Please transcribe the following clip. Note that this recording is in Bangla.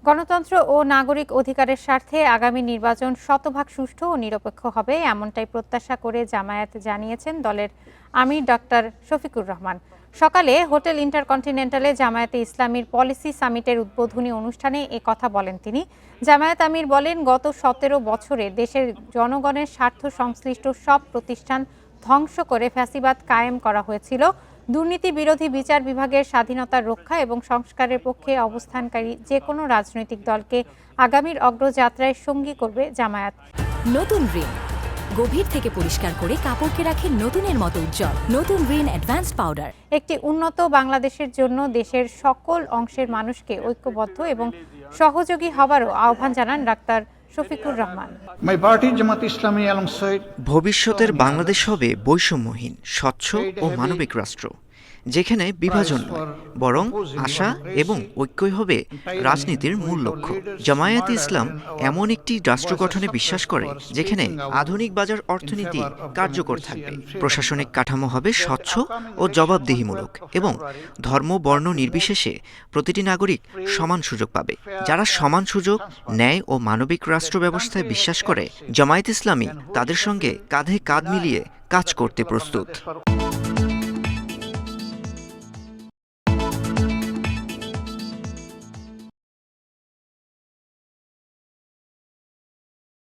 গণতন্ত্র ও নাগরিক অধিকারের স্বার্থে আগামী নির্বাচন শতভাগ সুষ্ঠু ও নিরপেক্ষ হবে, এমনটাই প্রত্যাশা করে জামায়াত জানিয়েছেন দলের আমির ডক্টর শফিকুর রহমান। সকালে হোটেল ইন্টারকন্টিনেন্টালে জামায়াতে ইসলামীর পলিসি সামিটের উদ্বোধনী অনুষ্ঠানে এ কথা বলেন তিনি। জামায়াত আমির বলেন, গত 17 বছরে দেশের জনগণের স্বার্থ সংশ্লিষ্ট সব প্রতিষ্ঠান ধ্বংস করে ফ্যাসিবাদ কায়েম করা হয়েছিল। দুর্নীতি বিরোধী বিচার বিভাগের স্বাধীনতা রক্ষা এবং সংস্কারের পক্ষে অবস্থানকারী যে কোনো রাজনৈতিক দলকে আগামীর অগ্রযাত্রায় সঙ্গী করবে জামায়াত। নতুন রিন গভীর থেকে পরিষ্কার করে কাপড়কে রাখে নতুনের মতো উজ্জ্বল। নতুন রিন অ্যাডভান্সড পাউডার একটি উন্নত বাংলাদেশের জন্য দেশের সকল অংশের মানুষকে ঐক্যবদ্ধ এবং সহযোগী হবারও আহ্বান জানান ডাক্তার শফিকুর রহমান। ভবিষ্যতের বাংলাদেশ হবে বৈষম্যহীন, স্বচ্ছ ও মানবিক রাষ্ট্র, যেখানে বিভাজন নয় বরং আশা এবং ঐক্যই হবে রাজনীতির মূল লক্ষ্য। জামায়াতে ইসলাম এমন একটি রাষ্ট্র গঠনে বিশ্বাস করে যেখানে আধুনিক বাজার অর্থনীতি কার্যকর থাকবে, প্রশাসনিক কাঠামো হবে স্বচ্ছ ও জবাবদিহিমূলক এবং ধর্ম বর্ণ নির্বিশেষে প্রতিটি নাগরিক সমান সুযোগ পাবে। যারা সমান সুযোগ, ন্যায় ও মানবিক রাষ্ট্র ব্যবস্থায় বিশ্বাস করে, জামায়াতে ইসলামী তাদের সঙ্গে কাঁধে কাঁধ মিলিয়ে কাজ করতে প্রস্তুত।